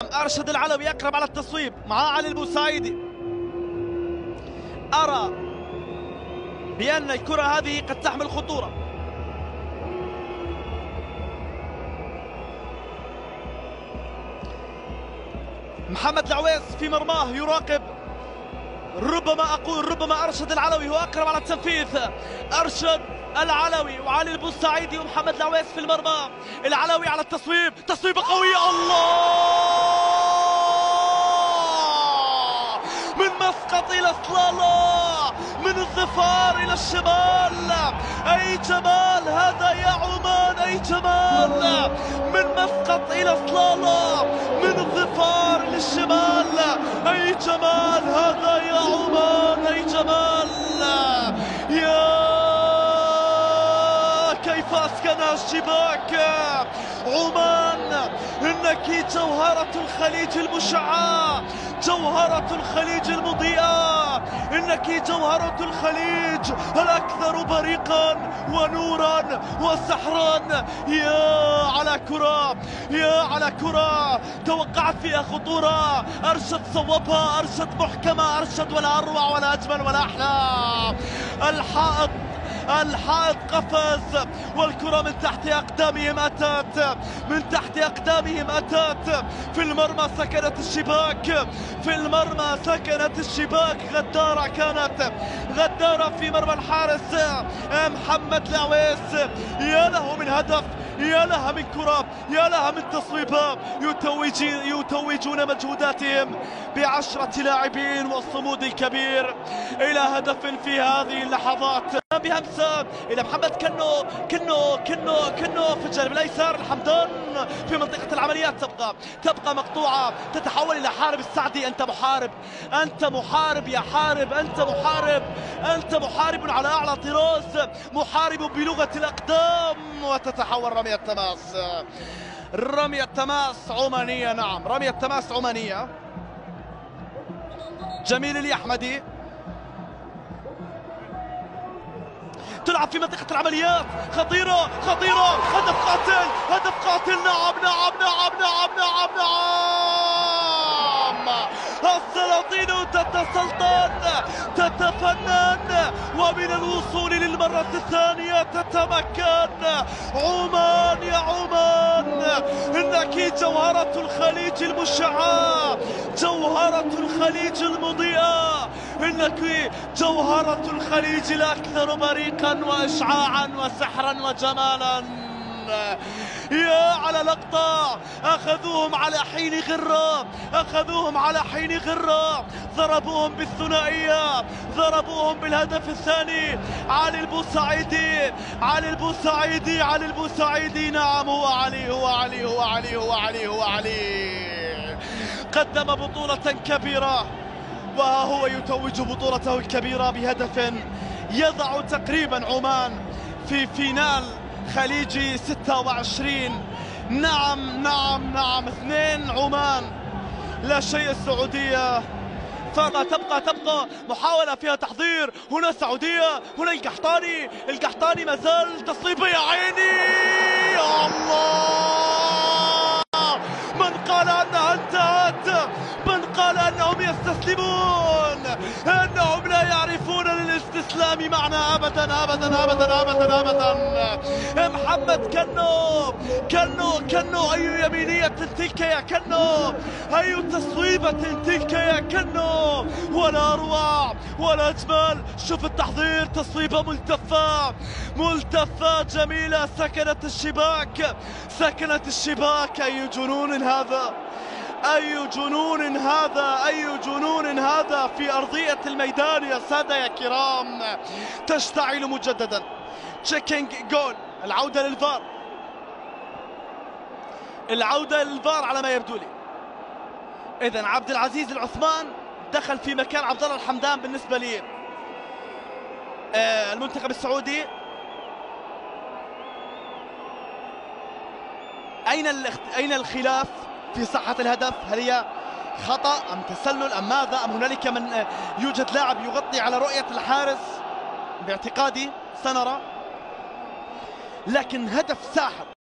أرشد العلوي أقرب على التصويب مع علي البوسعيدي. أرى بأن الكرة هذه قد تحمل خطورة. محمد العويس في مرماه يراقب، ربما أرشد العلوي هو أقرب على التنفيذ. أرشد العلوي وعلي البوسعيدي ومحمد العويس في المرمى. العلوي على التصويب، تصويبة قوية، الله! من مسقط إلى صلالة، من الظفار إلى الشمال. أي جمال هذا يا عمان، أي جمال! من مسقط إلى صلالة، من الظفار للشمال. أي جمال هذا يا عمان، أي جمال! يا كيف أسكنها الشباك عمان! إنك جوهرة الخليج المشعة، جوهرة الخليج المضيئة، إنك جوهرة الخليج الأكثر بريقا ونورا وسحرا. يا على كرة، يا على كرة توقعت فيها خطورة. أرشد صوبها، أرشد محكمة، أرشد ولا أروع ولا أجمل ولا أحلى. الحائط قفز والكرة من تحت أقدامهم أتت، من تحت أقدامهم أتت. في المرمى سكنت الشباك، في المرمى سكنت الشباك. غدارة كانت، غدارة في مرمى الحارس محمد العويس. يا له من هدف، يا لها من كرة، يا لها من تصويبة. يتوجون مجهوداتهم ب10 لاعبين والصمود الكبير إلى هدف في هذه اللحظات. بهمسة إلى محمد كنو في الجانب الأيسر. الحمدان في منطقة العمليات تبقى مقطوعة، تتحول إلى حارب السعدي. أنت محارب، أنت محارب يا حارب، أنت محارب، أنت محارب على أعلى طراز، محارب بلغة الأقدام. وتتحول رمية تماس، رمية تماس عمانية. نعم، رمية تماس عمانية. جميل الأحمدي تلعب في منطقة العمليات، خطيرة خطيرة، هدف قاتل، هدف قاتل. نعم نعم نعم نعم نعم نعم. السلاطين تتسلطن، تتفنن، ومن الوصول للمرة الثانية تتمكن. عمان يا عمان، إنك جوهرة الخليج المشعة، جوهرة الخليج المضيئة، إنك جوهرة الخليج الأكثر بريقا وإشعاعا وسحرا وجمالا. يا على لقطة، أخذوهم على حين غرة، أخذوهم على حين غرة، ضربوهم بالثنائية، ضربوهم بالهدف الثاني. علي البوسعيدي، علي البوسعيدي، علي البوسعيدي. نعم، هو علي، هو علي، هو علي، هو علي، هو علي. قدم بطولة كبيرة، وها هو يتوج بطولته الكبيرة بهدف يضع تقريبا عمان في فينال خليجي 26. نعم نعم نعم، 2 عمان لا شيء السعودية. تبقى محاولة فيها تحضير. هنا السعودية، هنا القحطاني ما زال تصويبه. يا عيني يا الله! من قال أنها انتهت، من قال أنهم يستسلمون، أنهم لا يعرفون للاستسلام معنى أبدا أبدا أبدا أبدا أبدا. محمد كنو، أي يمينية تلك يا كنو، أي تصويبة تلك يا كنو، ولا أروع ولا أجمل. شوف التحضير، تصويبة ملتفة جميلة، سكنت الشباك، سكنت الشباك. أي جنون هذا، أي جنون هذا، أي جنون هذا في أرضية الميدان يا سادة يا كرام. تشتعل مجددا. تشيكينج جول، العودة للفار، العودة للفار على ما يبدو لي. إذن عبد العزيز العثمان دخل في مكان عبد الله الحمدان بالنسبة لي المنتخب السعودي. أين الخلاف في صحة الهدف؟ هل هي خطأ أم تسلل أم ماذا؟ أم هنالك من يوجد لاعب يغطي على رؤية الحارس؟ باعتقادي سنرى، لكن هدف ساحر.